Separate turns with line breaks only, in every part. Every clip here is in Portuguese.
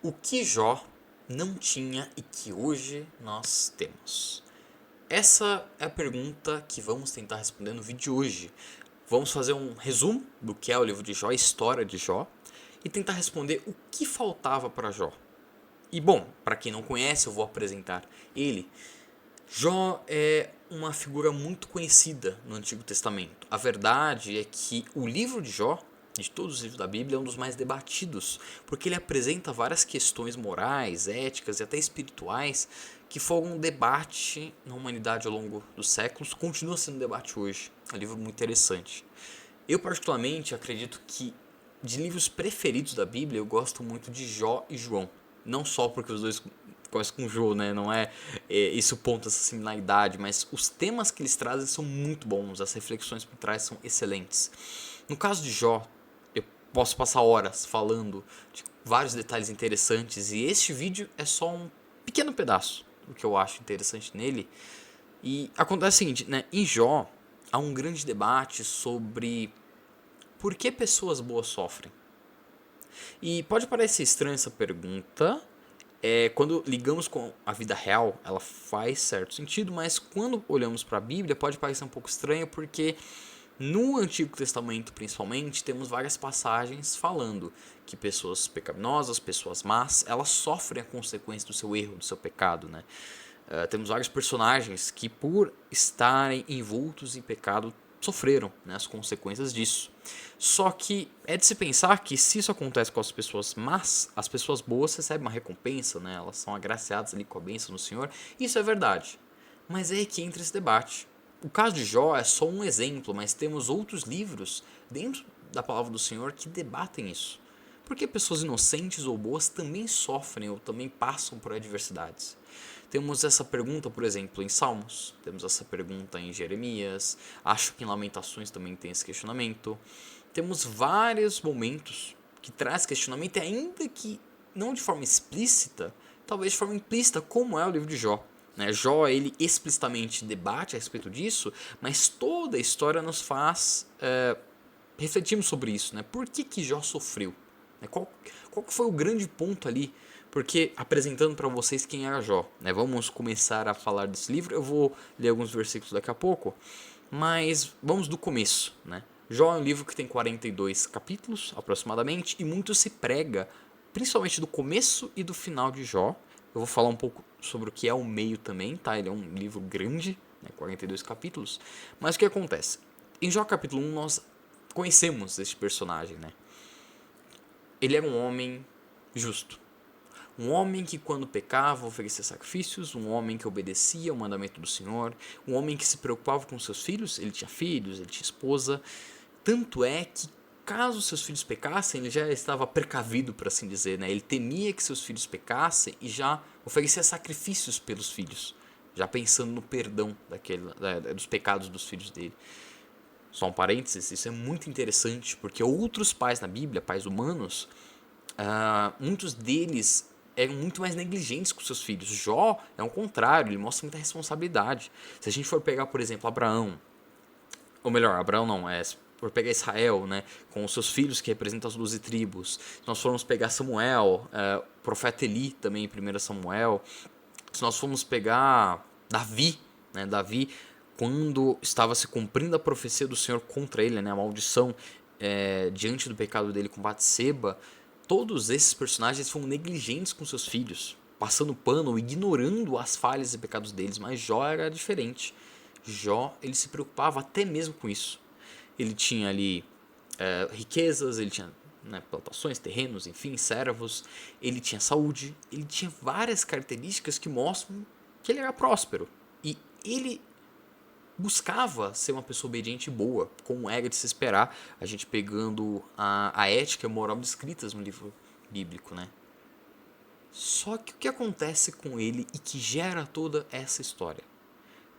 O que Jó não tinha e que hoje nós temos? Essa é a pergunta que vamos tentar responder no vídeo de hoje. Vamos fazer um resumo do que é o livro de Jó, a história de Jó, e tentar responder o que faltava para Jó. E bom, para quem não conhece, eu vou apresentar ele. Jó é uma figura muito conhecida no Antigo Testamento. A verdade é que o livro de Jó, de todos os livros da Bíblia, é um dos mais debatidos, porque ele apresenta várias questões morais, éticas e até espirituais que foram um debate na humanidade ao longo dos séculos, continua sendo um debate hoje. É um livro muito interessante. Eu particularmente acredito que de livros preferidos da Bíblia eu gosto muito de Jó e João. Não só porque os dois começam com Jó, né? Não é isso o ponto, essa similaridade, mas os temas que eles trazem são muito bons, as reflexões por trás são excelentes. No caso de Jó, eu posso passar horas falando de vários detalhes interessantes e este vídeo é só um pequeno pedaço do que eu acho interessante nele. E acontece o seguinte, né? Em Jó há um grande debate sobre por que pessoas boas sofrem. E pode parecer estranha essa pergunta, quando ligamos com a vida real, ela faz certo sentido, mas quando olhamos para a Bíblia pode parecer um pouco estranho porque no Antigo Testamento, principalmente, temos várias passagens falando que pessoas pecaminosas, pessoas más, elas sofrem a consequência do seu erro, do seu pecado, né? Temos vários personagens que, por estarem envoltos em pecado, sofreram, né, as consequências disso. Só que é de se pensar que se isso acontece com as pessoas más, as pessoas boas recebem uma recompensa, né? Elas são agraciadas ali com a bênção do Senhor. Isso é verdade. Mas é aí que entra esse debate. O caso de Jó é só um exemplo, mas temos outros livros dentro da palavra do Senhor que debatem isso. Porque pessoas inocentes ou boas também sofrem ou também passam por adversidades. Temos essa pergunta, por exemplo, em Salmos, temos essa pergunta em Jeremias, acho que em Lamentações também tem esse questionamento. Temos vários momentos que traz questionamento, ainda que não de forma explícita, talvez de forma implícita, como é o livro de Jó. Jó, ele explicitamente debate a respeito disso, mas toda a história nos faz refletirmos sobre isso, né? Por que Jó sofreu? Qual que foi o grande ponto ali? Porque apresentando para vocês quem era Jó, né? Vamos começar a falar desse livro. Eu vou ler alguns versículos daqui a pouco, mas vamos do começo, né? Jó é um livro que tem 42 capítulos aproximadamente e muito se prega, principalmente do começo e do final de Jó. Eu vou falar um pouco sobre o que é o meio também, tá? Ele é um livro grande, né? 42 capítulos. Mas o que acontece? Em Jó capítulo 1 nós conhecemos este personagem, né? Ele era um homem justo. Um homem que quando pecava oferecia sacrifícios, um homem que obedecia ao mandamento do Senhor, um homem que se preocupava com seus filhos, ele tinha filhos, ele tinha esposa. Tanto é que caso seus filhos pecassem, ele já estava precavido, por assim dizer, né? Ele temia que seus filhos pecassem e já oferecia sacrifícios pelos filhos, já pensando no perdão dos pecados dos filhos dele. Só um parênteses, isso é muito interessante, porque outros pais na Bíblia, pais humanos, muitos deles eram muito mais negligentes com seus filhos. Jó é o contrário, ele mostra muita responsabilidade. Se a gente for pegar, por exemplo, Abraão, ou melhor, Abraão não, por pegar Israel, né, com os seus filhos que representam as 12 tribos. Se nós formos pegar Samuel, o profeta Eli também em 1 Samuel. Se nós formos pegar Davi, né, Davi, quando estava se cumprindo a profecia do Senhor contra ele, né, a maldição diante do pecado dele com Batseba, todos esses personagens foram negligentes com seus filhos, passando pano ou ignorando as falhas e pecados deles, mas Jó era diferente. Jó, ele se preocupava até mesmo com isso. Ele tinha ali riquezas, ele tinha, né, plantações, terrenos, enfim, servos, ele tinha saúde, ele tinha várias características que mostram que ele era próspero. E ele buscava ser uma pessoa obediente e boa, como era de se esperar, a gente pegando a ética e a moral descritas no livro bíblico, né? Só que o que acontece com ele e que gera toda essa história?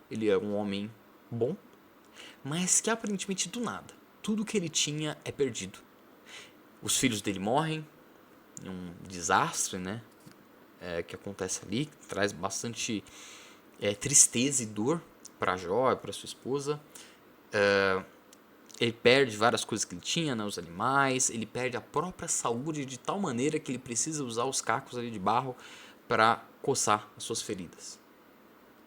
Ele é um homem bom, mas que aparentemente do nada, tudo que ele tinha é perdido. Os filhos dele morrem, um desastre, né? Que acontece ali, que traz bastante tristeza e dor para Jó e para sua esposa. Ele perde várias coisas que ele tinha, né, os animais, ele perde a própria saúde de tal maneira que ele precisa usar os cacos ali de barro para coçar as suas feridas.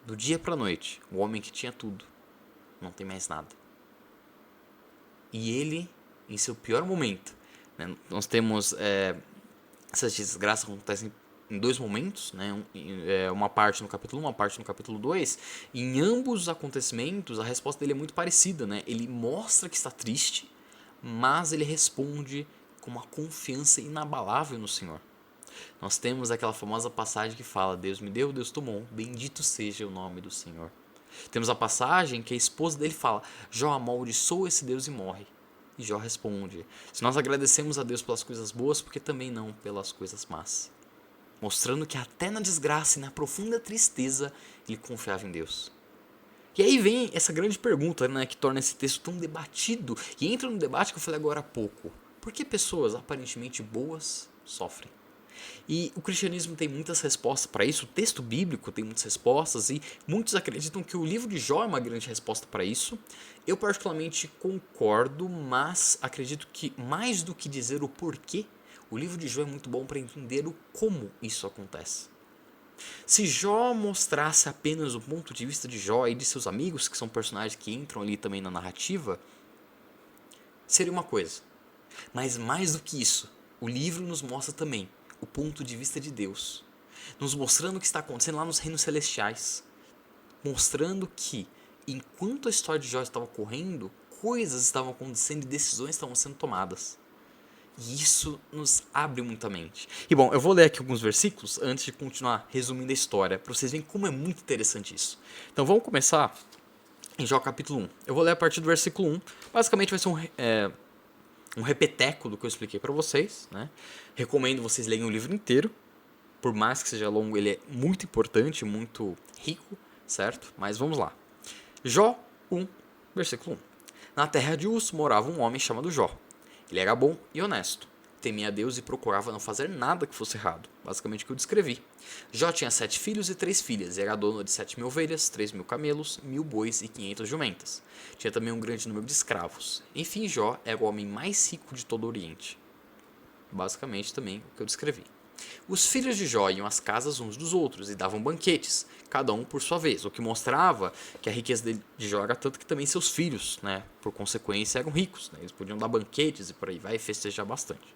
Do dia para a noite, o homem que tinha tudo não tem mais nada. E ele, em seu pior momento, né, nós temos essas desgraças acontecem em dois momentos, né? Uma parte no capítulo 1, uma parte no capítulo 2. E em ambos os acontecimentos, a resposta dele é muito parecida, né? Ele mostra que está triste, mas ele responde com uma confiança inabalável no Senhor. Nós temos aquela famosa passagem que fala: Deus me deu, Deus tomou, bendito seja o nome do Senhor. Temos a passagem que a esposa dele fala: Jó amaldiçoa esse Deus e morre. E Jó responde: se nós agradecemos a Deus pelas coisas boas, porque também não pelas coisas más. Mostrando que até na desgraça e na profunda tristeza ele confiava em Deus. E aí vem essa grande pergunta, né, que torna esse texto tão debatido e entra no debate que eu falei agora há pouco. Por que pessoas aparentemente boas sofrem? E o cristianismo tem muitas respostas para isso, o texto bíblico tem muitas respostas e muitos acreditam que o livro de Jó é uma grande resposta para isso. Eu particularmente concordo, mas acredito que mais do que dizer o porquê, o livro de Jó é muito bom para entender o como isso acontece. Se Jó mostrasse apenas o ponto de vista de Jó e de seus amigos, que são personagens que entram ali também na narrativa, seria uma coisa. Mas mais do que isso, o livro nos mostra também o ponto de vista de Deus, nos mostrando o que está acontecendo lá nos reinos celestiais, mostrando que, enquanto a história de Jó estava ocorrendo, coisas estavam acontecendo e decisões estavam sendo tomadas. E isso nos abre muita mente. E bom, eu vou ler aqui alguns versículos antes de continuar resumindo a história, para vocês verem como é muito interessante isso. Então vamos começar em Jó capítulo 1. Eu vou ler a partir do versículo 1. Basicamente vai ser um repeteco do que eu expliquei para vocês, né? Recomendo vocês lerem o livro inteiro. Por mais que seja longo, ele é muito importante, muito rico, certo? Mas vamos lá. Jó 1, versículo 1. Na terra de Uz morava um homem chamado Jó. Ele era bom e honesto, temia a Deus e procurava não fazer nada que fosse errado, basicamente o que eu descrevi. Jó tinha 7 filhos e 3 filhas, e era dono de 7.000 ovelhas, 3.000 camelos, 1.000 bois e 500 jumentas. Tinha também um grande número de escravos. Enfim, Jó era o homem mais rico de todo o Oriente. Basicamente também o que eu descrevi. Os filhos de Jó iam às casas uns dos outros e davam banquetes, cada um por sua vez, o que mostrava que a riqueza de Jó era tanto que também seus filhos, né, por consequência, eram ricos. Né, eles podiam dar banquetes e por aí vai, e festejar bastante.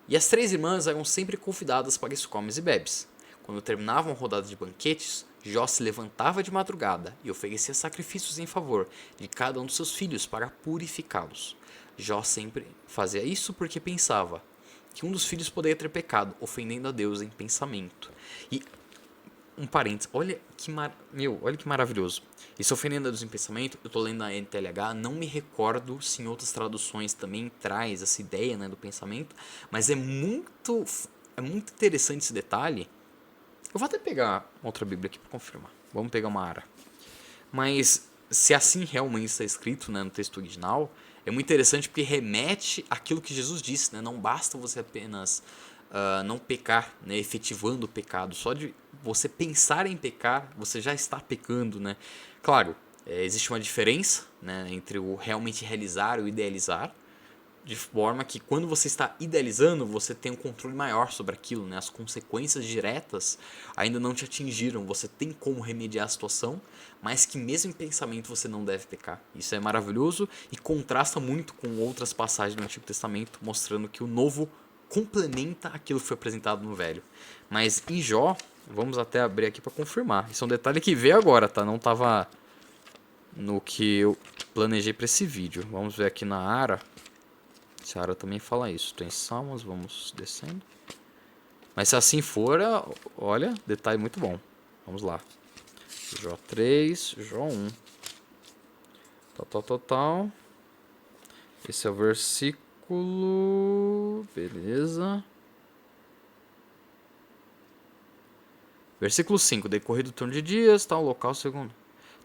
E as 3 irmãs eram sempre convidadas para esses comes e bebes. Quando terminavam a rodada de banquetes, Jó se levantava de madrugada e oferecia sacrifícios em favor de cada um dos seus filhos para purificá-los. Jó sempre fazia isso porque pensava que um dos filhos poderia ter pecado, ofendendo a Deus em pensamento. E um parênteses, olha que maravilhoso. Isso ofendendo a Deus em pensamento, eu estou lendo na NTLH, não me recordo se em outras traduções também traz essa ideia, né, do pensamento, mas é muito interessante esse detalhe. Eu vou até pegar outra Bíblia aqui para confirmar. Vamos pegar uma Ara. Mas se assim realmente está escrito, né, no texto original, é muito interessante porque remete àquilo que Jesus disse, né? Não basta você apenas não pecar, né, efetivando o pecado. Só de você pensar em pecar, você já está pecando, né? Claro, existe uma diferença, né, entre o realmente realizar e o idealizar, de forma que quando você está idealizando, você tem um controle maior sobre aquilo, né? As consequências diretas ainda não te atingiram, você tem como remediar a situação, mas que mesmo em pensamento você não deve pecar. Isso é maravilhoso e contrasta muito com outras passagens do Antigo Testamento, mostrando que o novo complementa aquilo que foi apresentado no velho. Mas em Jó, vamos até abrir aqui para confirmar. Isso é um detalhe que veio agora, tá? Não estava no que eu planejei para esse vídeo. Vamos ver aqui na Ara. A Ara também fala isso. Tem Salmos, vamos descendo. Mas se assim for, olha, detalhe muito bom. Vamos lá. Jó 3, Jó 1. Tal. Esse é o versículo... Beleza. Versículo 5. Decorrido o turno de dias, tal, local segundo.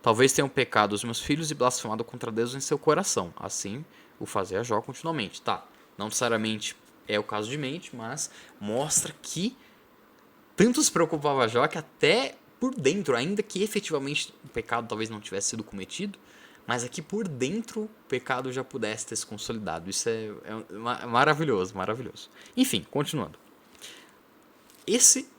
Talvez tenham pecado os meus filhos e blasfemado contra Deus em seu coração. Assim o fazia Jó continuamente. Tá, não necessariamente é o caso de mente, mas mostra que tanto se preocupava Jó que até por dentro, ainda que efetivamente o pecado talvez não tivesse sido cometido, mas aqui por dentro o pecado já pudesse ter se consolidado. Isso é maravilhoso, maravilhoso. Enfim, continuando. Esse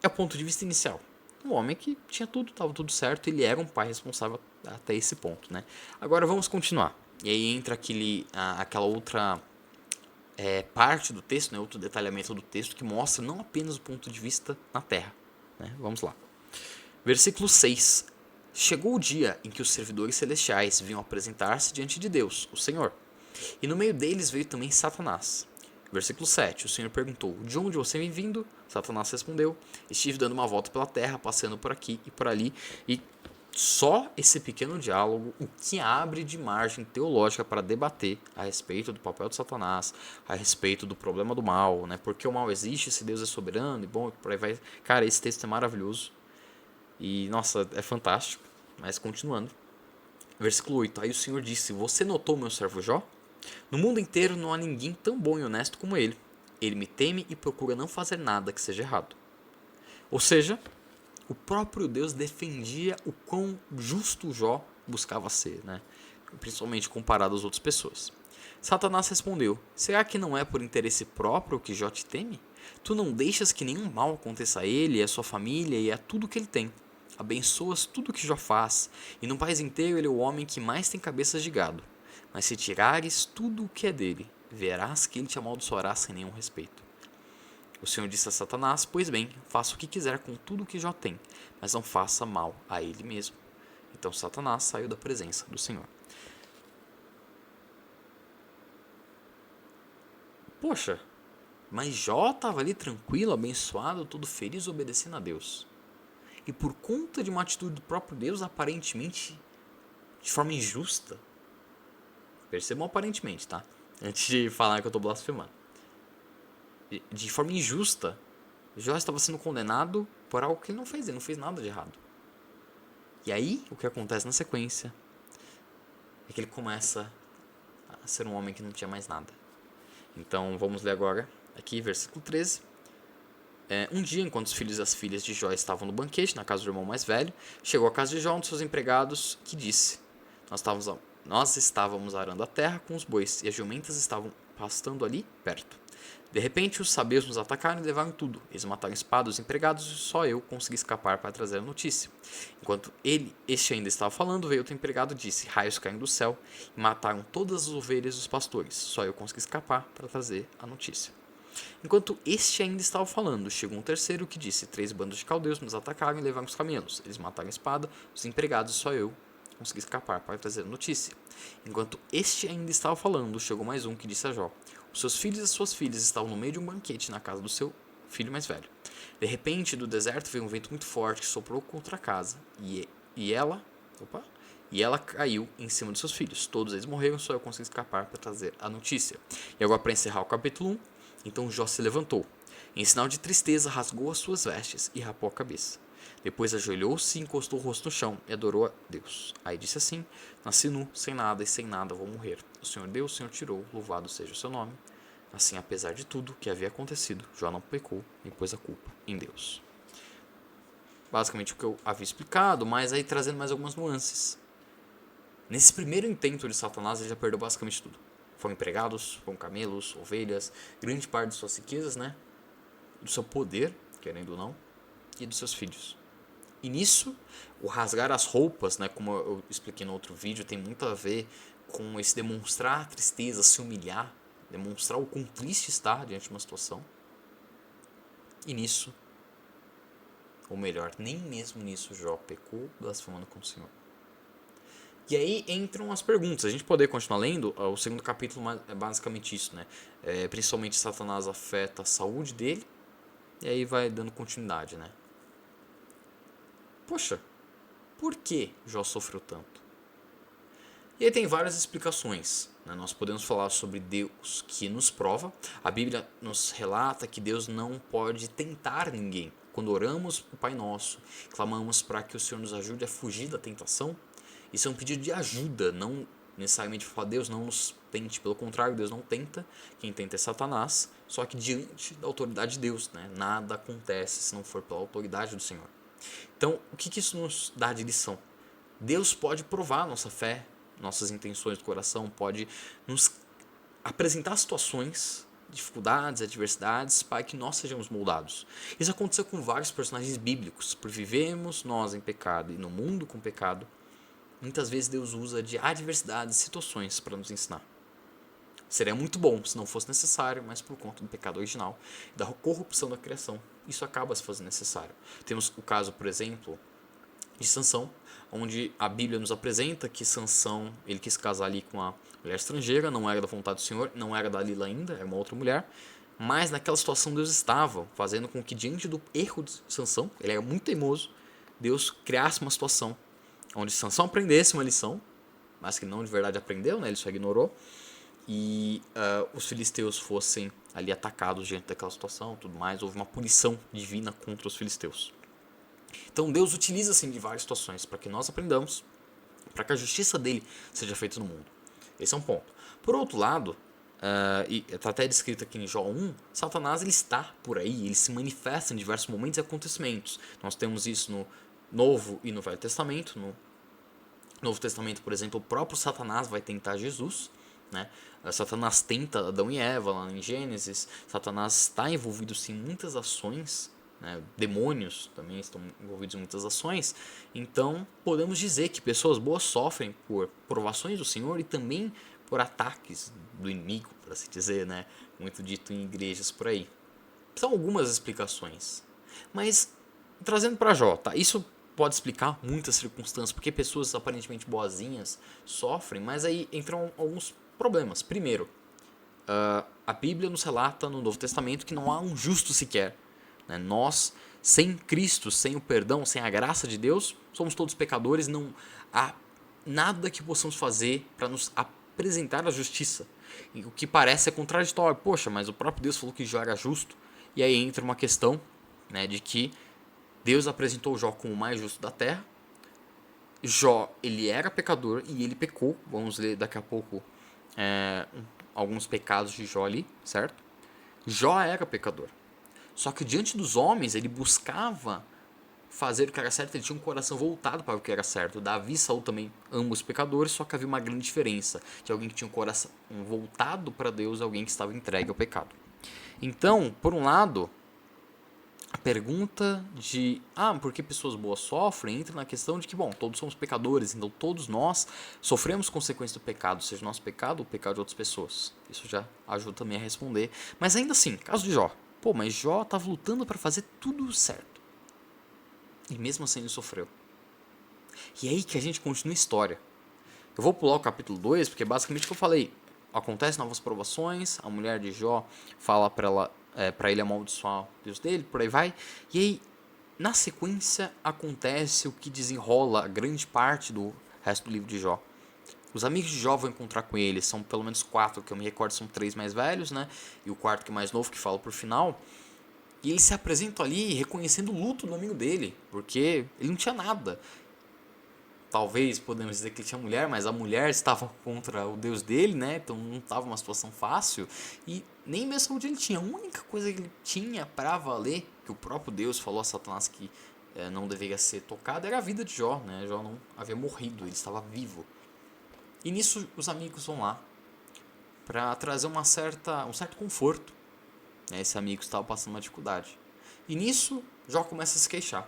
é o ponto de vista inicial. Um homem que tinha tudo, estava tudo certo, ele era um pai responsável até esse ponto, né? Agora vamos continuar. E aí entra aquela outra parte do texto, né, outro detalhamento do texto que mostra não apenas o ponto de vista na terra. Né? Vamos lá. Versículo 6. Chegou o dia em que os servidores celestiais vinham apresentar-se diante de Deus, o Senhor. E no meio deles veio também Satanás. Versículo 7. O Senhor perguntou: de onde você vem vindo? Satanás respondeu: estive dando uma volta pela terra, passeando por aqui e por ali. E só esse pequeno diálogo, o que abre de margem teológica para debater a respeito do papel de Satanás, a respeito do problema do mal, né? Porque o mal existe, se Deus é soberano e bom, por aí vai. Cara, esse texto é maravilhoso. E, nossa, é fantástico. Mas continuando. Versículo 8. Aí o Senhor disse: você notou meu servo Jó? No mundo inteiro não há ninguém tão bom e honesto como ele. Ele me teme e procura não fazer nada que seja errado. Ou seja, o próprio Deus defendia o quão justo Jó buscava ser, né? Principalmente comparado às outras pessoas. Satanás respondeu: será que não é por interesse próprio que Jó te teme? Tu não deixas que nenhum mal aconteça a ele, a sua família e a tudo que ele tem. Abençoas tudo que Jó faz, e no país inteiro ele é o homem que mais tem cabeças de gado. Mas se tirares tudo o que é dele, verás que ele te amaldiçoará sem nenhum respeito. O Senhor disse a Satanás: pois bem, faça o que quiser com tudo o que Jó tem, mas não faça mal a ele mesmo. Então Satanás saiu da presença do Senhor. Poxa, mas Jó estava ali tranquilo, abençoado, todo feliz, obedecendo a Deus. E por conta de uma atitude do próprio Deus, aparentemente de forma injusta. Percebam aparentemente, tá? Antes de falar que eu estou blasfemando. De forma injusta, Jó estava sendo condenado por algo que ele não fez nada de errado. E aí, o que acontece na sequência é que ele começa a ser um homem que não tinha mais nada. Então, vamos ler agora, aqui, versículo 13. Um dia, enquanto os filhos e as filhas de Jó estavam no banquete, na casa do irmão mais velho, chegou à casa de Jó um dos seus empregados, que disse: Nós estávamos arando a terra com os bois, e as jumentas estavam pastando ali perto. De repente, os sabeus nos atacaram e levaram tudo. Eles mataram espada os empregados e só eu consegui escapar para trazer a notícia. Enquanto este ainda estava falando, veio outro empregado e disse: raios caíram do céu e mataram todas as ovelhas dos pastores. Só eu consegui escapar para trazer a notícia. Enquanto este ainda estava falando, chegou um terceiro que disse: 3 bandos de caldeus nos atacaram e levaram os camelos. Eles mataram a espada, os empregados, só eu consegui escapar para trazer a notícia. Enquanto este ainda estava falando, chegou mais um que disse a Jó: os seus filhos e suas filhas estavam no meio de um banquete na casa do seu filho mais velho. De repente, do deserto veio um vento muito forte que soprou contra a casa, e ela caiu em cima dos seus filhos. Todos eles morreram, só eu consegui escapar para trazer a notícia. E agora, para encerrar o capítulo 1, então Jó se levantou. Em sinal de tristeza, rasgou as suas vestes e rapou a cabeça. Depois ajoelhou-se e encostou o rosto no chão e adorou a Deus. Aí disse assim: nasci nu, sem nada e sem nada vou morrer. O Senhor deu, o Senhor tirou, louvado seja o seu nome. Assim, apesar de tudo que havia acontecido, Jó não pecou nem pôs a culpa em Deus. Basicamente o que eu havia explicado, mas aí trazendo mais algumas nuances. Nesse primeiro intento de Satanás, ele já perdeu basicamente tudo. Foram empregados, foram camelos, ovelhas, grande parte de suas riquezas, né? Do seu poder, querendo ou não, e dos seus filhos. E nisso, o rasgar as roupas, né, como eu expliquei no outro vídeo, tem muito a ver com esse demonstrar tristeza, se humilhar, demonstrar o quão triste está diante de uma situação. E nisso, ou melhor, nem mesmo nisso Jó pecou, blasfemando contra o Senhor. E aí entram as perguntas. A gente poder continuar lendo, o segundo capítulo é basicamente isso, né? Principalmente Satanás afeta a saúde dele, e aí vai dando continuidade, né? Poxa, por que Jó sofreu tanto? E aí tem várias explicações, né? Nós podemos falar sobre Deus que nos prova. A Bíblia nos relata que Deus não pode tentar ninguém. Quando oramos o Pai Nosso, clamamos para que o Senhor nos ajude a fugir da tentação. Isso é um pedido de ajuda, não necessariamente falar Deus não nos tente. Pelo contrário, Deus não tenta. Quem tenta é Satanás. Só que diante da autoridade de Deus, né? Nada acontece se não for pela autoridade do Senhor. Então, o que isso nos dá de lição? Deus pode provar a nossa fé, nossas intenções do coração, pode nos apresentar situações, dificuldades, adversidades, para que nós sejamos moldados. Isso aconteceu com vários personagens bíblicos. Por vivemos nós em pecado e no mundo com pecado, muitas vezes Deus usa de adversidades, situações para nos ensinar. Seria muito bom se não fosse necessário, mas por conta do pecado original e da corrupção da criação, isso acaba se fazendo necessário. Temos o caso, por exemplo, de Sansão, onde a Bíblia nos apresenta que Sansão, ele quis casar ali com uma mulher estrangeira, não era da vontade do Senhor, não era da Dalila ainda, era uma outra mulher, mas naquela situação Deus estava fazendo com que, diante do erro de Sansão, ele era muito teimoso, Deus criasse uma situação onde Sansão aprendesse uma lição, mas que não de verdade aprendeu, né? Ele só ignorou, e os filisteus fossem ali atacados diante daquela situação, tudo mais, houve uma punição divina contra os filisteus. Então Deus utiliza assim de várias situações para que nós aprendamos, para que a justiça dele seja feita no mundo. Esse é um ponto. Por outro lado, e está até descrito aqui em Jó 1, Satanás ele está por aí, ele se manifesta em diversos momentos e acontecimentos. Nós temos isso no Novo e no Velho Testamento. No Novo Testamento, por exemplo, o próprio Satanás vai tentar Jesus, né? Satanás tenta Adão e Eva lá em Gênesis. Satanás está envolvido sim em muitas ações, né? Demônios também estão envolvidos em muitas ações. Então podemos dizer que pessoas boas sofrem por provações do Senhor e também por ataques do inimigo, por assim dizer, né? Muito dito em igrejas por aí. São algumas explicações, mas trazendo para Jó, tá? Isso pode explicar muitas circunstâncias, porque pessoas aparentemente boazinhas sofrem, mas aí entram alguns problemas. Primeiro, a Bíblia nos relata no Novo Testamento que não há um justo sequer, né? Nós, sem Cristo, sem o perdão, sem a graça de Deus, somos todos pecadores, não há nada que possamos fazer para nos apresentar a justiça. E o que parece é contraditório. Poxa, mas o próprio Deus falou que Jó era justo. E aí entra uma questão, né, de que Deus apresentou Jó como o mais justo da terra. Jó, ele era pecador e ele pecou. Vamos ler daqui a pouco alguns pecados de Jó ali, certo? Jó era pecador. Só que diante dos homens, ele buscava fazer o que era certo, ele tinha um coração voltado para o que era certo. Davi e Saul também, ambos pecadores, só que havia uma grande diferença de alguém que tinha um coração voltado para Deus e alguém que estava entregue ao pecado. Então, por um lado, a pergunta de por que pessoas boas sofrem entra na questão de que, bom, todos somos pecadores, então todos nós sofremos consequências do pecado, seja nosso pecado ou o pecado de outras pessoas. Isso já ajuda também a responder. Mas ainda assim, caso de Jó, mas Jó estava lutando para fazer tudo certo. E mesmo assim ele sofreu. E é aí que a gente continua a história. Eu vou pular o capítulo 2, porque basicamente o que eu falei, acontecem novas provações, a mulher de Jó fala para ele amaldiçoar o Deus dele, por aí vai. E aí, na sequência, acontece o que desenrola a grande parte do resto do livro de Jó. Os amigos de Jó vão encontrar com ele, são pelo menos 4, que eu me recordo são 3 mais velhos, né? E o quarto que é mais novo, que fala por final. E eles se apresentam ali reconhecendo o luto do amigo dele, porque ele não tinha nada. Talvez podemos dizer que ele tinha mulher, mas a mulher estava contra o Deus dele, né? Então não estava uma situação fácil. E nem mesmo saúde ele tinha. A única coisa que ele tinha para valer, que o próprio Deus falou a Satanás que não deveria ser tocado, era a vida de Jó, né? Jó não havia morrido, ele estava vivo. E nisso os amigos vão lá para trazer um certo conforto. Esse amigo estava passando uma dificuldade. E nisso Jó começa a se queixar.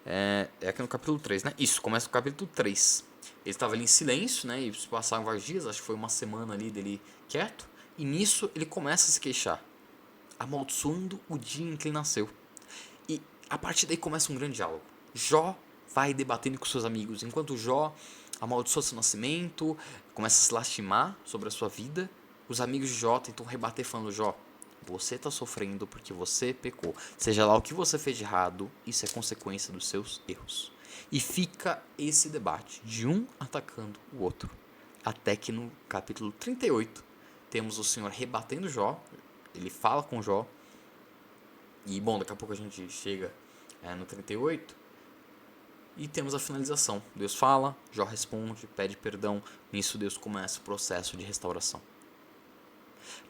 É aqui no capítulo 3, né? Isso, começa no capítulo 3. Ele estava ali em silêncio, né? E passaram vários dias, acho que foi uma semana ali dele quieto. E nisso ele começa a se queixar, amaldiçoando o dia em que ele nasceu. E a partir daí começa um grande diálogo. Jó vai debatendo com seus amigos. Enquanto Jó amaldiçoa seu nascimento, começa a se lastimar sobre a sua vida, os amigos de Jó tentam rebater falando: Jó, você está sofrendo porque você pecou. Seja lá o que você fez de errado, isso é consequência dos seus erros. E fica esse debate de um atacando o outro. Até que no capítulo 38 temos o Senhor rebatendo Jó. Ele fala com Jó. E bom, daqui a pouco a gente chega no 38. E temos a finalização. Deus fala, Jó responde, pede perdão. Nisso Deus começa o processo de restauração.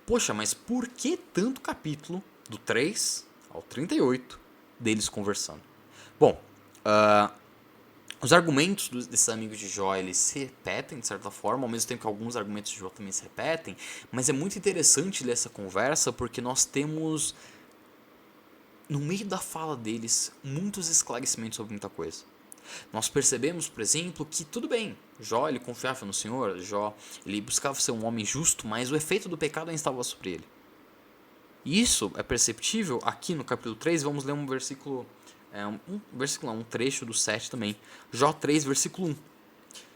Poxa, mas por que tanto capítulo, do 3 ao 38, deles conversando? Bom, Os argumentos desses amigos de Jó, eles se repetem de certa forma, ao mesmo tempo que alguns argumentos de Jó também se repetem, mas é muito interessante ler essa conversa porque nós temos, no meio da fala deles, muitos esclarecimentos sobre muita coisa. Nós percebemos, por exemplo, que tudo bem, Jó ele confiava no Senhor, Jó ele buscava ser um homem justo, mas o efeito do pecado ainda estava sobre ele. E isso é perceptível aqui no capítulo 3, vamos ler um versículo, um trecho do 7 também. Jó 3, versículo 1.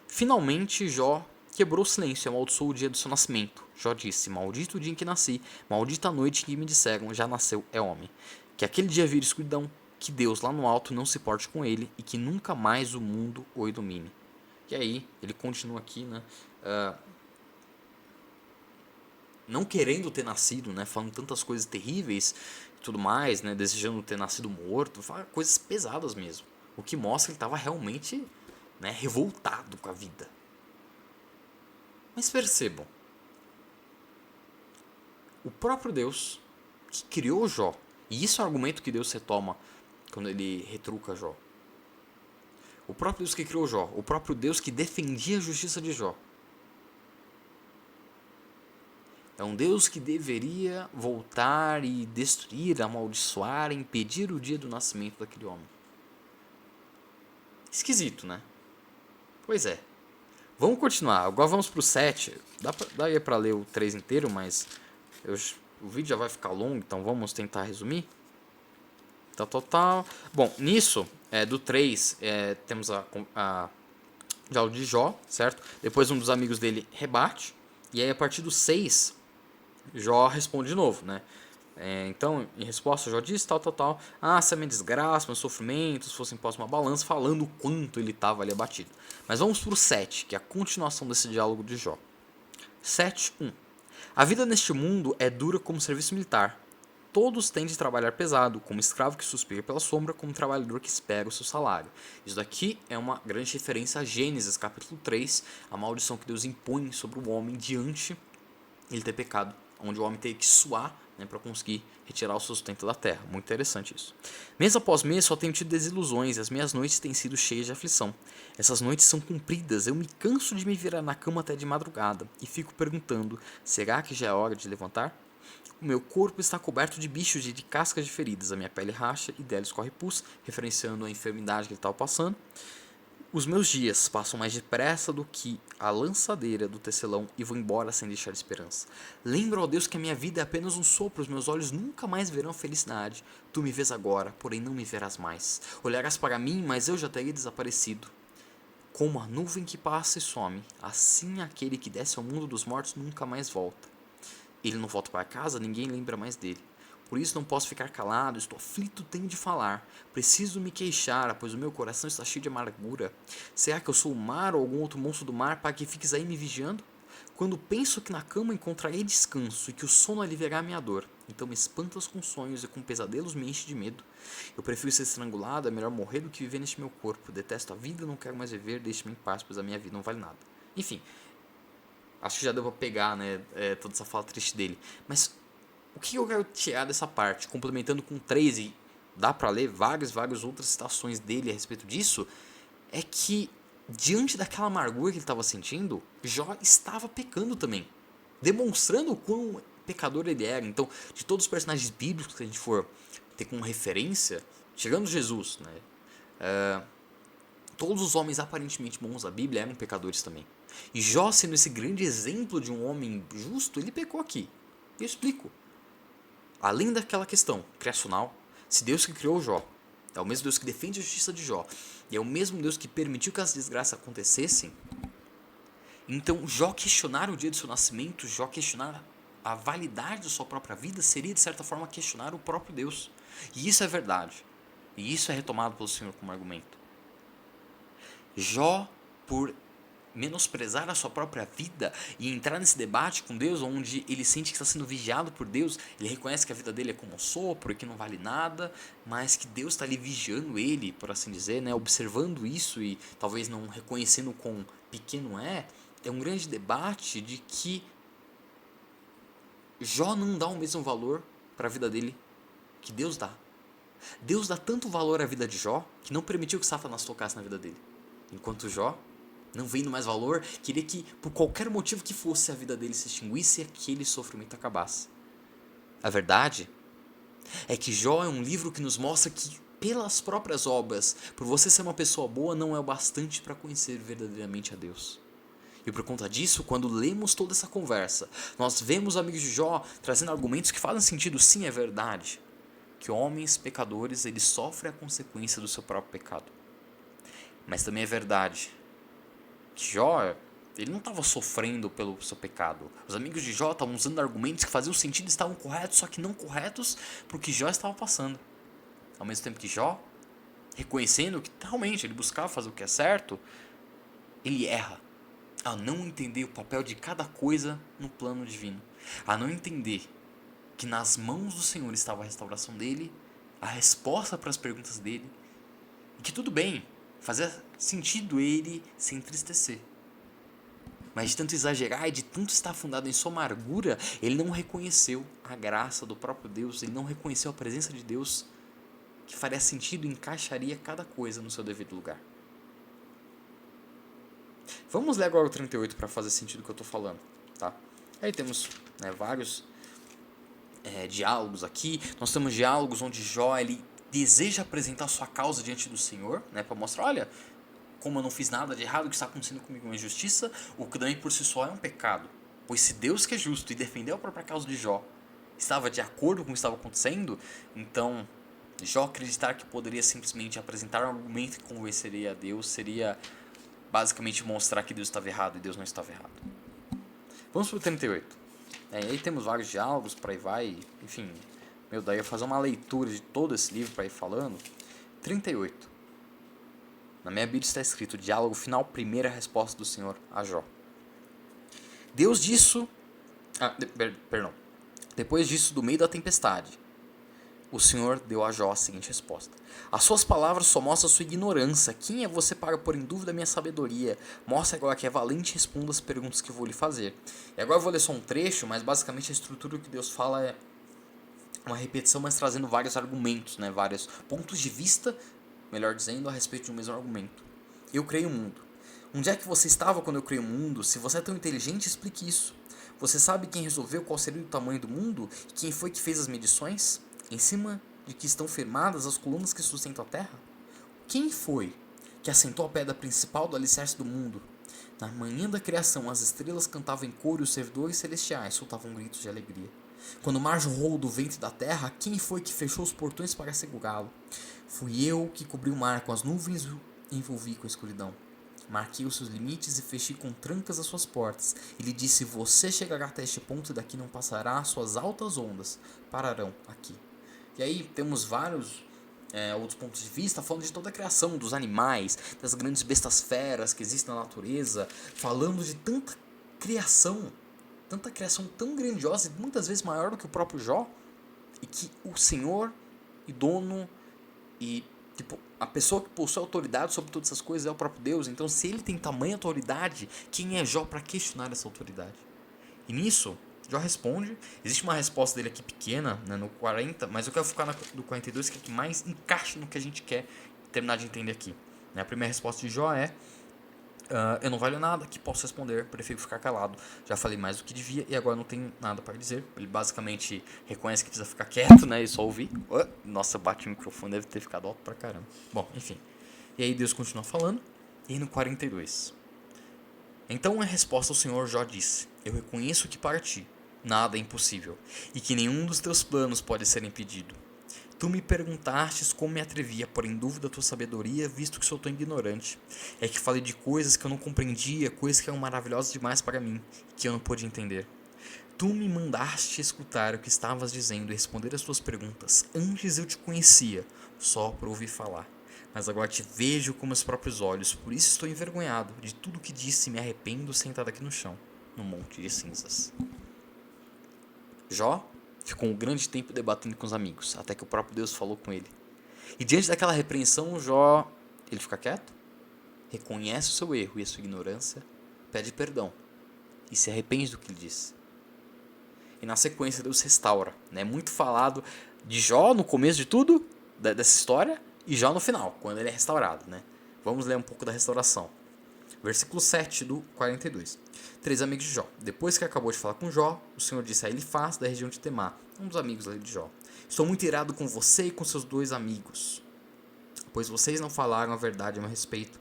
Finalmente Jó quebrou o silêncio e amaldiçoou o dia do seu nascimento. Jó disse: Maldito o dia em que nasci, maldita a noite em que me disseram, já nasceu, é homem. Que aquele dia vire escuridão, que Deus lá no alto não se porte com ele e que nunca mais o mundo o ilumine. E aí, ele continua aqui, né? Não querendo ter nascido, né? Falando tantas coisas terríveis e tudo mais, né? Desejando ter nascido morto, fala coisas pesadas mesmo. O que mostra que ele estava realmente, né, revoltado com a vida. Mas percebam, o próprio Deus que criou Jó, e isso é um argumento que Deus retoma quando ele retruca Jó. O próprio Deus que criou Jó, o próprio Deus que defendia a justiça de Jó, é um Deus que deveria voltar e destruir, amaldiçoar, impedir o dia do nascimento daquele homem. Esquisito, né? Pois é. Vamos continuar. Agora vamos pro 7. Daria pra ler o 3 inteiro, mas o vídeo já vai ficar longo, então vamos tentar resumir. Total. Bom, nisso, do 3, temos a diálogo de Jó, certo? Depois um dos amigos dele rebate. E aí a partir do 6, Jó responde de novo, né? Então, em resposta, Jó diz tal. Ah, se a minha desgraça, meus sofrimentos fossem postos uma balança, falando o quanto ele estava ali abatido. Mas vamos para o 7, que é a continuação desse diálogo de Jó. 7:1. A vida neste mundo é dura como serviço militar. Todos têm de trabalhar pesado, como escravo que suspira pela sombra, como trabalhador que espera o seu salário. Isso daqui é uma grande referência a Gênesis, capítulo 3, a maldição que Deus impõe sobre o homem diante ele ter pecado, onde o homem tem que suar, né, para conseguir retirar o sustento da terra. Muito interessante isso. Mês após mês só tenho tido desilusões e as minhas noites têm sido cheias de aflição. Essas noites são compridas, eu me canso de me virar na cama até de madrugada e fico perguntando, será que já é hora de levantar? O meu corpo está coberto de bichos e de cascas de feridas, a minha pele racha e dela escorre pus, referenciando a enfermidade que ele estava passando. Os meus dias passam mais depressa do que a lançadeira do tecelão e vou embora sem deixar esperança. Lembro, ó Deus, que a minha vida é apenas um sopro, os meus olhos nunca mais verão felicidade. Tu me vês agora, porém não me verás mais. Olharás para mim, mas eu já teria desaparecido. Como a nuvem que passa e some, assim aquele que desce ao mundo dos mortos nunca mais volta. Ele não volta para casa, ninguém lembra mais dele. Por isso não posso ficar calado, estou aflito, tenho de falar. Preciso me queixar, pois o meu coração está cheio de amargura. Será que eu sou o mar ou algum outro monstro do mar para que fiques aí me vigiando? Quando penso que na cama encontrarei descanso e que o sono aliviará a minha dor, então me espantas com sonhos e com pesadelos me enche de medo. Eu prefiro ser estrangulado, é melhor morrer do que viver neste meu corpo. Detesto a vida, não quero mais viver, deixe-me em paz, pois a minha vida não vale nada. Enfim, acho que já deu pra pegar, né, toda essa fala triste dele. Mas o que eu quero tirar dessa parte, complementando com 3 e dá pra ler várias outras citações dele a respeito disso, é que diante daquela amargura que ele estava sentindo, Jó estava pecando também, demonstrando o quão pecador ele era. Então, de todos os personagens bíblicos que a gente for ter como referência, chegando Jesus, né, todos os homens aparentemente bons da Bíblia eram pecadores também. E Jó, sendo esse grande exemplo de um homem justo, ele pecou aqui. E eu explico. Além daquela questão criacional, se Deus que criou Jó é o mesmo Deus que defende a justiça de Jó e é o mesmo Deus que permitiu que as desgraças acontecessem, então Jó questionar o dia do seu nascimento, Jó questionar a validade da sua própria vida seria de certa forma questionar o próprio Deus. E isso é verdade. E isso é retomado pelo Senhor como argumento. Jó, por menosprezar a sua própria vida e entrar nesse debate com Deus, onde ele sente que está sendo vigiado por Deus, ele reconhece que a vida dele é como um sopro e que não vale nada, mas que Deus está ali vigiando ele, por assim dizer, né, observando isso e talvez não reconhecendo o quão pequeno é um grande debate de que Jó não dá o mesmo valor para a vida dele que Deus dá. Deus dá tanto valor à vida de Jó que não permitiu que Satanás tocasse na vida dele. enquanto Jó, não vendo mais valor, queria que, por qualquer motivo que fosse, a vida dele se extinguisse e aquele sofrimento acabasse. A verdade é que Jó é um livro que nos mostra que, pelas próprias obras, por você ser uma pessoa boa, não é o bastante para conhecer verdadeiramente a Deus. E por conta disso, quando lemos toda essa conversa, nós vemos amigos de Jó trazendo argumentos que fazem sentido. Sim, é verdade que homens pecadores, eles sofrem a consequência do seu próprio pecado. Mas também é verdade que Jó, ele não estava sofrendo pelo seu pecado. Os amigos de Jó estavam usando argumentos que faziam sentido e estavam corretos, só que não corretos para o que Jó estava passando. Ao mesmo tempo que Jó, reconhecendo que realmente ele buscava fazer o que é certo, ele erra a não entender o papel de cada coisa no plano divino, a não entender que nas mãos do Senhor estava a restauração dele, a resposta para as perguntas dele, e que tudo bem, fazia sentido ele se entristecer. Mas de tanto exagerar e de tanto estar fundado em sua amargura, ele não reconheceu a graça do próprio Deus, ele não reconheceu a presença de Deus, que faria sentido e encaixaria cada coisa no seu devido lugar. Vamos ler agora o 38 para fazer sentido o que eu estou falando, tá? Aí temos vários diálogos aqui. Nós temos diálogos onde Jó ele deseja apresentar sua causa diante do Senhor, para mostrar, olha, como eu não fiz nada de errado, o que está acontecendo comigo é uma injustiça, o que também por si só é um pecado. Pois se Deus, que é justo e defendeu a própria causa de Jó, estava de acordo com o que estava acontecendo, então Jó acreditar que poderia simplesmente apresentar um argumento que convenceria a Deus seria basicamente mostrar que Deus estava errado e Deus não estava errado. Vamos para o 38. Aí temos vários diálogos, para aí vai, enfim, daí eu vou fazer uma leitura de todo esse livro para ir falando. 38. Na minha Bíblia está escrito, diálogo final, primeira resposta do Senhor a Jó. Depois disso, do meio da tempestade, o Senhor deu a Jó a seguinte resposta: as suas palavras só mostram a sua ignorância. Quem é você para pôr em dúvida a minha sabedoria? Mostre agora que é valente e responda as perguntas que vou lhe fazer. E agora eu vou ler só um trecho, mas basicamente a estrutura que Deus fala é uma repetição, mas trazendo vários argumentos, vários pontos de vista, melhor dizendo, a respeito de um mesmo argumento. Eu criei o mundo. Onde é que você estava quando eu criei o mundo? Se você é tão inteligente, explique isso. Você sabe quem resolveu qual seria o tamanho do mundo? E quem foi que fez as medições? Em cima de que estão firmadas as colunas que sustentam a terra? Quem foi que assentou a pedra principal do alicerce do mundo? Na manhã da criação, as estrelas cantavam em coro e os servidores celestiais soltavam gritos de alegria. Quando o mar jorrou do ventre da terra, quem foi que fechou os portões para segurá-lo? Fui eu que cobri o mar com as nuvens e envolvi com a escuridão. Marquei os seus limites e fechei com trancas as suas portas. Ele disse: você chegará até este ponto e daqui não passará, suas altas ondas pararão aqui. E aí temos vários outros pontos de vista falando de toda a criação, dos animais, das grandes bestas feras que existem na natureza, falando de tanta criação tão grandiosa e muitas vezes maior do que o próprio Jó, e que o Senhor e dono e a pessoa que possui autoridade sobre todas essas coisas é o próprio Deus. Então, se ele tem tamanha autoridade, quem é Jó para questionar essa autoridade? E nisso, Jó responde. Existe uma resposta dele aqui pequena, no 40, mas eu quero focar no 42, que é que mais encaixa no que a gente quer terminar de entender aqui. A primeira resposta de Jó é: eu não valho nada, que posso responder, prefiro ficar calado. Já falei mais do que devia e agora não tenho nada para dizer. Ele basicamente reconhece que precisa ficar quieto, e só ouvir. Nossa, bate o microfone, deve ter ficado alto pra caramba. Bom, enfim. E aí Deus continua falando. E no 42. Então a resposta ao Senhor Jó disse: eu reconheço que para ti nada é impossível, e que nenhum dos teus planos pode ser impedido. Tu me perguntastes como me atrevia a pôr em dúvida a tua sabedoria, visto que sou tão ignorante. É que falei de coisas que eu não compreendia, coisas que eram maravilhosas demais para mim, que eu não pude entender. Tu me mandaste escutar o que estavas dizendo e responder as tuas perguntas. Antes eu te conhecia, só por ouvir falar. Mas agora te vejo com meus próprios olhos, por isso estou envergonhado. De tudo que disse me arrependo sentado aqui no chão, no monte de cinzas. Jó ficou um grande tempo debatendo com os amigos, até que o próprio Deus falou com ele. E diante daquela repreensão, Jó, ele fica quieto, reconhece o seu erro e a sua ignorância, pede perdão e se arrepende do que ele disse. E na sequência Deus restaura. Muito falado de Jó no começo de tudo, dessa história, e Jó no final, quando ele é restaurado. Vamos ler um pouco da restauração. Versículo 7 do 42. 3 amigos de Jó. Depois que acabou de falar com Jó, o Senhor disse a Elifaz, da região de Temá, um dos amigos ali de Jó: Estou muito irado com você e com seus 2 amigos, pois vocês não falaram a verdade a meu respeito,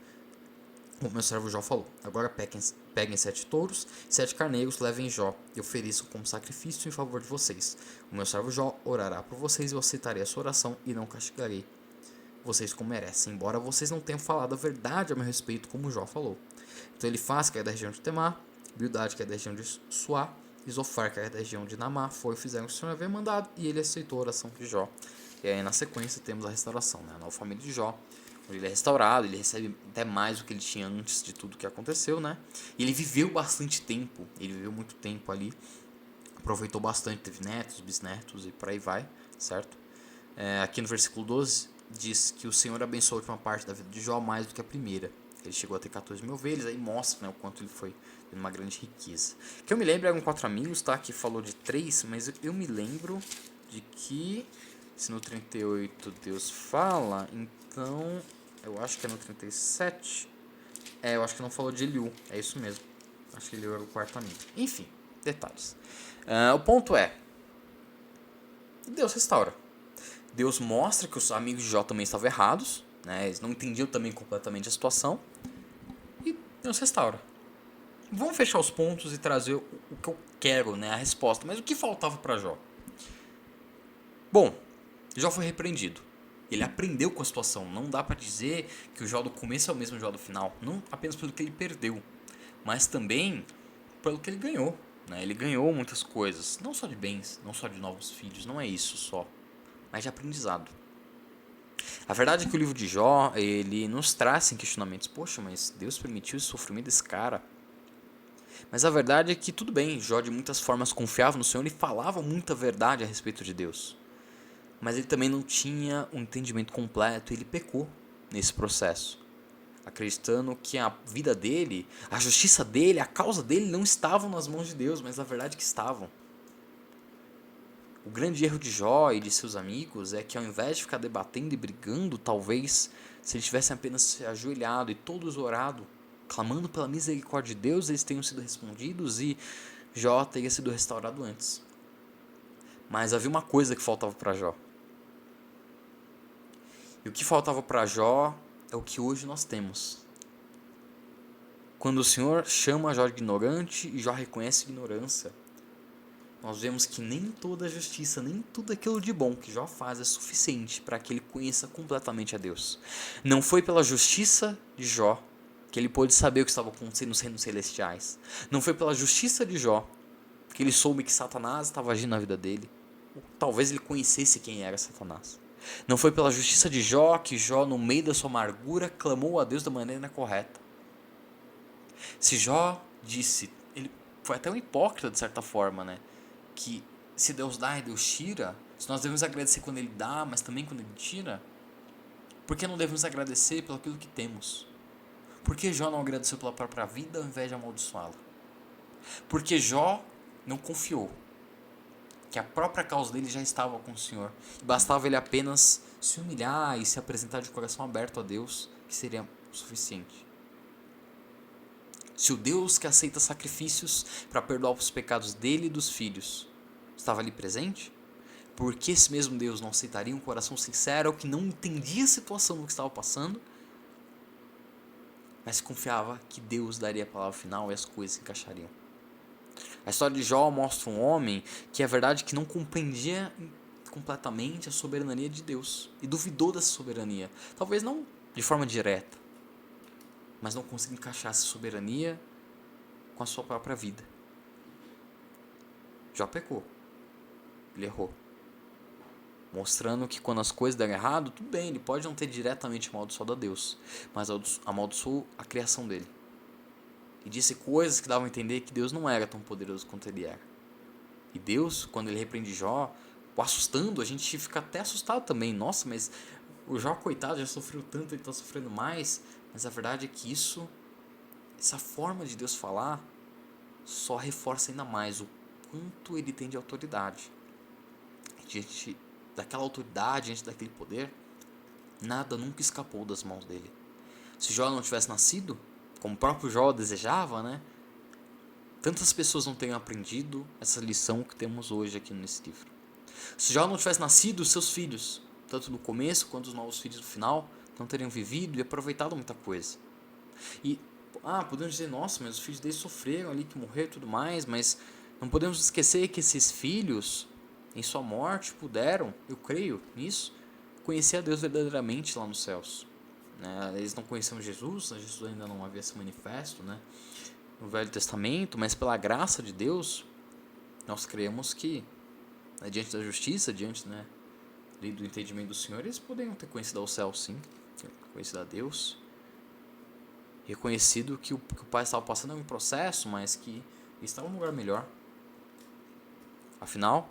como meu servo Jó falou. Agora peguem 7 touros, 7 carneiros, levem Jó e ofereçam como sacrifício em favor de vocês. O meu servo Jó orará por vocês e eu aceitarei a sua oração e não castigarei vocês como merecem, embora vocês não tenham falado a verdade a meu respeito, como Jó falou. Então Elifaz, que é da região de Temá, Bildade, que é da região de Suá, e Zofar, que é da região de Namá, fizeram o que o Senhor havia mandado, e ele aceitou a oração de Jó. E aí na sequência temos a restauração, né? A nova família de Jó, onde ele é restaurado, ele recebe até mais do que ele tinha antes de tudo que aconteceu, né? E ele viveu bastante tempo, ele viveu muito tempo ali, aproveitou bastante, teve netos, bisnetos e por aí vai, certo? Aqui no versículo 12 diz que o Senhor abençoou a última parte da vida de Jó mais do que a primeira. Ele chegou a ter 14 mil ovelhas, aí mostra, né, o quanto ele foi tendo uma grande riqueza. Que eu me lembro, eram 4 amigos, tá? Que falou de 3, mas eu me lembro de que, se no 38 Deus fala, então, eu acho que é no 37. Eu acho que não falou de Eliú, é isso mesmo. Acho que Eliú era o 4º amigo. Enfim, detalhes. O ponto é, Deus restaura. Deus mostra que os amigos de Jó também estavam errados, né? Eles não entendiam também completamente a situação, e Deus restaura. Vamos fechar os pontos e trazer o que eu quero, né? A resposta. Mas o que faltava para Jó? Bom, Jó foi repreendido. Ele aprendeu com a situação. Não dá para dizer que o Jó do começo é o mesmo Jó do final. Não apenas pelo que ele perdeu, mas também pelo que ele ganhou, né? Ele ganhou muitas coisas, não só de bens, não só de novos filhos, não é isso só, mas de aprendizado. A verdade é que o livro de Jó, ele nos traz questionamentos. Poxa, mas Deus permitiu esse sofrimento desse cara? Mas a verdade é que tudo bem, Jó de muitas formas confiava no Senhor e falava muita verdade a respeito de Deus. Mas ele também não tinha um entendimento completo e ele pecou nesse processo, acreditando que a vida dele, a justiça dele, a causa dele não estavam nas mãos de Deus, mas a verdade é que estavam. O grande erro de Jó e de seus amigos é que ao invés de ficar debatendo e brigando, talvez, se eles tivessem apenas se ajoelhado e todos orado, clamando pela misericórdia de Deus, eles tenham sido respondidos e Jó teria sido restaurado antes. Mas havia uma coisa que faltava para Jó. E o que faltava para Jó é o que hoje nós temos. Quando o Senhor chama Jó de ignorante e Jó reconhece a ignorância, nós vemos que nem toda a justiça, nem tudo aquilo de bom que Jó faz é suficiente para que ele conheça completamente a Deus. Não foi pela justiça de Jó que ele pôde saber o que estava acontecendo nos reinos celestiais. Não foi pela justiça de Jó que ele soube que Satanás estava agindo na vida dele. Ou talvez ele conhecesse quem era Satanás. Não foi pela justiça de Jó que Jó, no meio da sua amargura, clamou a Deus da maneira correta. Se Jó disse, ele foi até um hipócrita de certa forma, né? Que se Deus dá e Deus tira, se nós devemos agradecer quando Ele dá, mas também quando Ele tira, por que não devemos agradecer pelo aquilo que temos? Por que Jó não agradeceu pela própria vida ao invés de amaldiçoá-la? Porque Jó não confiou que a própria causa dele já estava com o Senhor. E bastava ele apenas se humilhar e se apresentar de coração aberto a Deus, que seria o suficiente. Se o Deus que aceita sacrifícios para perdoar os pecados dele e dos filhos estava ali presente, por que esse mesmo Deus não aceitaria um coração sincero ou que não entendia a situação do que estava passando, mas confiava que Deus daria a palavra final e as coisas se encaixariam? A história de Jó mostra um homem que é verdade que não compreendia completamente a soberania de Deus e duvidou dessa soberania, talvez não de forma direta, mas não conseguiu encaixar essa soberania com a sua própria vida. Jó pecou, ele errou, mostrando que quando as coisas deram errado, tudo bem, ele pode não ter diretamente amaldiçoado a Deus, mas amaldiçoou a criação dele. E disse coisas que davam a entender que Deus não era tão poderoso quanto ele era. E Deus, quando ele repreende Jó, assustando, a gente fica até assustado também. Nossa, mas o Jó, coitado, já sofreu tanto, ele está sofrendo mais. Mas a verdade é que essa forma de Deus falar, só reforça ainda mais o quanto ele tem de autoridade. Diante daquela autoridade, diante daquele poder, nada nunca escapou das mãos dele. Se Jó não tivesse nascido, como o próprio Jó desejava, né? Tantas pessoas não teriam aprendido essa lição que temos hoje aqui nesse livro. Se Jó não tivesse nascido, seus filhos, tanto no começo quanto os novos filhos no final, não teriam vivido e aproveitado muita coisa. E, podemos dizer, nossa, mas os filhos deles sofreram ali, que morreram e tudo mais, mas não podemos esquecer que esses filhos, em sua morte, puderam, eu creio nisso, conhecer a Deus verdadeiramente lá nos céus. Eles não conheciam Jesus ainda não havia se manifesto, né, no Velho Testamento, mas pela graça de Deus, nós cremos que, diante da justiça, diante, do entendimento do Senhor, eles poderiam ter conhecido ao céu, sim, conhecido a Deus, reconhecido que o pai estava passando um processo, mas que estava num lugar melhor. Afinal,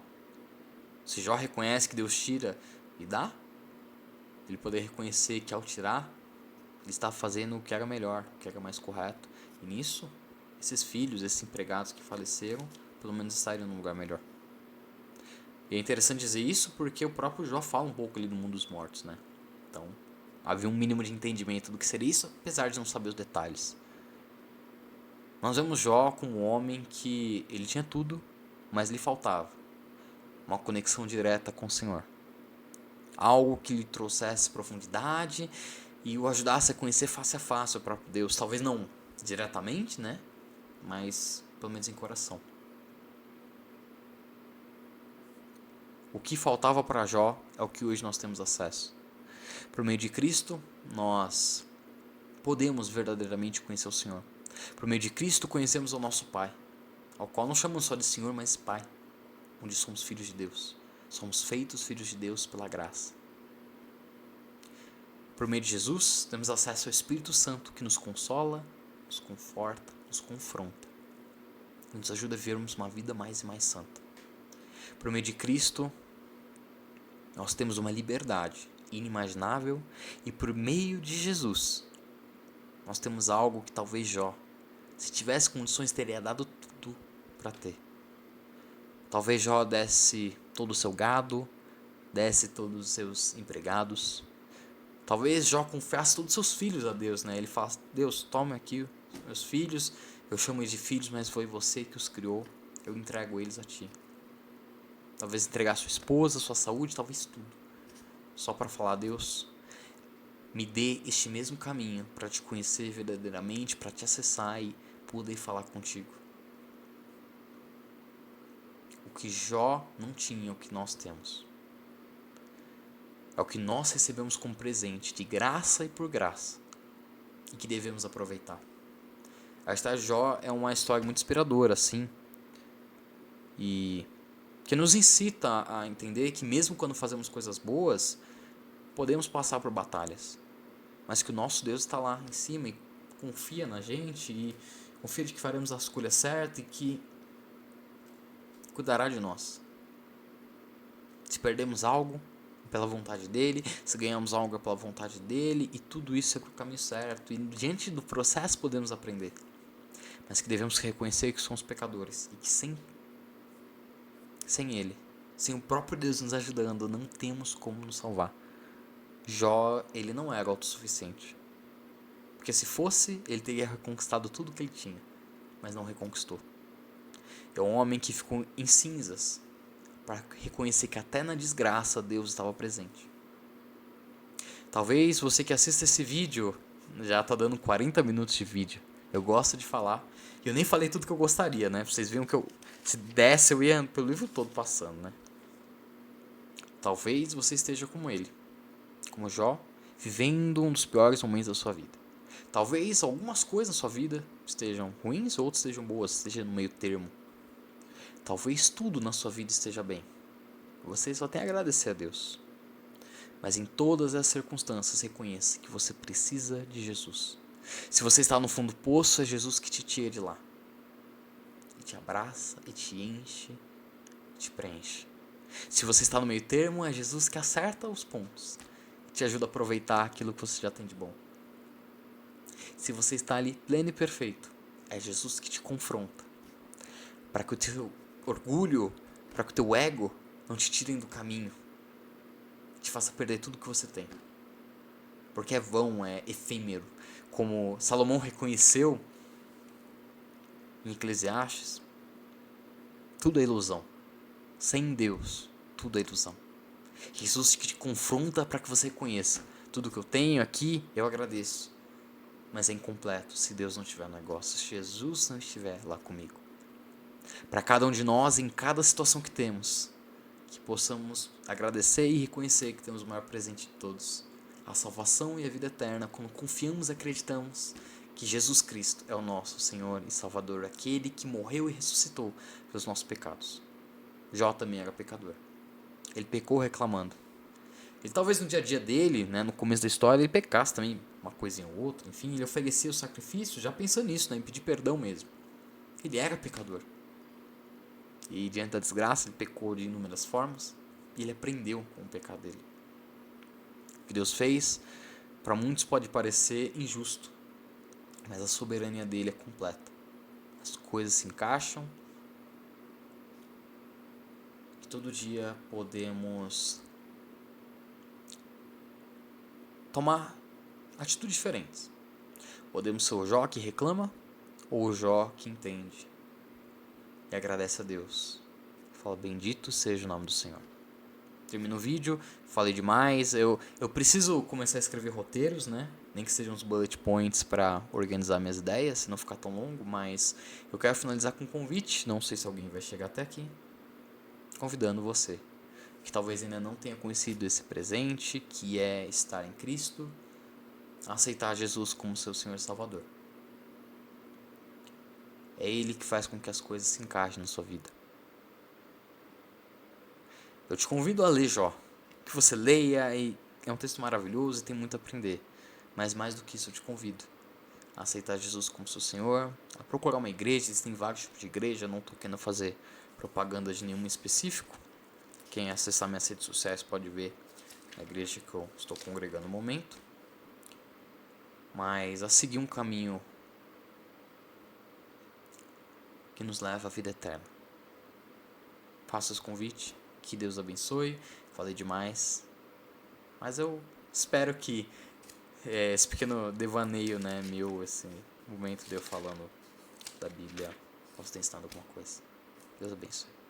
se Jó reconhece que Deus tira e dá, ele poder reconhecer que ao tirar, ele está fazendo o que era melhor, o que era mais correto. E nisso, esses filhos, esses empregados que faleceram, pelo menos estariam num lugar melhor. E é interessante dizer isso porque o próprio Jó fala um pouco ali do mundo dos mortos, né? Então, havia um mínimo de entendimento do que seria isso, apesar de não saber os detalhes. Nós vemos Jó como um homem que ele tinha tudo, mas lhe faltava uma conexão direta com o Senhor. Algo que lhe trouxesse profundidade e o ajudasse a conhecer face a face o próprio Deus. Talvez não diretamente, né? Mas pelo menos em coração. O que faltava para Jó é o que hoje nós temos acesso. Por meio de Cristo, nós podemos verdadeiramente conhecer o Senhor. Por meio de Cristo, conhecemos o nosso Pai, ao qual não chamamos só de Senhor, mas Pai, onde somos filhos de Deus. Somos feitos filhos de Deus pela graça. Por meio de Jesus, temos acesso ao Espírito Santo, que nos consola, nos conforta, nos confronta e nos ajuda a vivermos uma vida mais e mais santa. Por meio de Cristo, nós temos uma liberdade inimaginável e por meio de Jesus, nós temos algo que talvez Jó, se tivesse condições, teria dado tudo para ter. Talvez Jó desse todo o seu gado, desse todos os seus empregados. Talvez Jó confiasse todos os seus filhos a Deus, né? Ele fala, Deus, tome aqui os meus filhos, eu chamo eles de filhos, mas foi você que os criou, eu entrego eles a ti. Talvez entregar sua esposa, sua saúde, talvez tudo. Só para falar, Deus, me dê este mesmo caminho para te conhecer verdadeiramente, para te acessar e poder falar contigo. O que Jó não tinha, é o que nós temos. É o que nós recebemos como presente, de graça e por graça, e que devemos aproveitar. A história de Jó é uma história muito inspiradora, assim, e que nos incita a entender que mesmo quando fazemos coisas boas, podemos passar por batalhas, mas que o nosso Deus está lá em cima e confia na gente, e confia de que faremos a escolha certa e que cuidará de nós. Se perdemos algo, pela vontade dele, se ganhamos algo é pela vontade dele, e tudo isso é para o caminho certo, e diante do processo podemos aprender, mas que devemos reconhecer que somos pecadores, e que sem ele, sem o próprio Deus nos ajudando, não temos como nos salvar. Jó, ele não era autossuficiente, porque se fosse, ele teria reconquistado tudo que ele tinha, mas não reconquistou. É um homem que ficou em cinzas, para reconhecer que até na desgraça Deus estava presente. Talvez você que assista esse vídeo, já está dando 40 minutos de vídeo, eu gosto de falar, e eu nem falei tudo que eu gostaria, né? Vocês viram que se desse eu ia pelo livro todo passando, né? Talvez você esteja como ele, como Jó, vivendo um dos piores momentos da sua vida. Talvez algumas coisas na sua vida estejam ruins, outras estejam boas, esteja no meio termo. Talvez tudo na sua vida esteja bem. Você só tem a agradecer a Deus. Mas em todas as circunstâncias, reconheça que você precisa de Jesus. Se você está no fundo do poço, é Jesus que te tira de lá. E te abraça, e te enche, e te preenche. Se você está no meio termo, é Jesus que acerta os pontos. E te ajuda a aproveitar aquilo que você já tem de bom. Se você está ali pleno e perfeito, é Jesus que te confronta. Para que o teu orgulho, para que o teu ego não te tirem do caminho, te faça perder tudo que você tem. porque é vão, é efêmero. Como Salomão reconheceu em Eclesiastes, tudo é ilusão. Sem Deus, tudo é ilusão. Jesus te confronta para que você reconheça: tudo que eu tenho aqui, eu agradeço, mas é incompleto se Deus não estiver no negócio, se Jesus não estiver lá comigo. Para cada um de nós, em cada situação que temos, que possamos agradecer e reconhecer que temos o maior presente de todos, a salvação e a vida eterna, quando confiamos e acreditamos que Jesus Cristo é o nosso Senhor e Salvador, aquele que morreu e ressuscitou pelos nossos pecados. Jó também era pecador. Ele pecou reclamando. Ele talvez no dia a dia dele, né, no começo da história, ele pecasse também uma coisinha ou outra, enfim, ele oferecia o sacrifício já pensando nisso, né, em pedir perdão mesmo. Ele era pecador. E diante da desgraça, ele pecou de inúmeras formas e ele aprendeu com o pecado dele. O que Deus fez, para muitos pode parecer injusto, mas a soberania dele é completa. As coisas se encaixam e todo dia podemos tomar atitudes diferentes. Podemos ser o Jó que reclama ou o Jó que entende e agradece a Deus. Fala: bendito seja o nome do Senhor. Termino o vídeo, falei demais. Eu preciso começar a escrever roteiros, né? Nem que sejam uns bullet points para organizar minhas ideias, se não ficar tão longo. Mas eu quero finalizar com um convite. Não sei se alguém vai chegar até aqui. Convidando você, que talvez ainda não tenha conhecido esse presente, que é estar em Cristo, a aceitar Jesus como seu Senhor e Salvador. É Ele que faz com que as coisas se encaixem na sua vida. Eu te convido a ler Jó, que você leia, e é um texto maravilhoso e tem muito a aprender. Mas mais do que isso, eu te convido a aceitar Jesus como seu Senhor, a procurar uma igreja. Existem vários tipos de igreja, não estou querendo fazer propaganda de nenhum específico. Quem acessar minhas redes sociais pode ver a igreja que eu estou congregando no momento. Mas a seguir um caminho que nos leva à vida eterna. Faça esse convite, que Deus abençoe. Falei demais, mas eu espero que esse pequeno devaneio, né, meu, esse momento de eu falando da Bíblia, possa ter ensinado alguma coisa. Deus abençoe.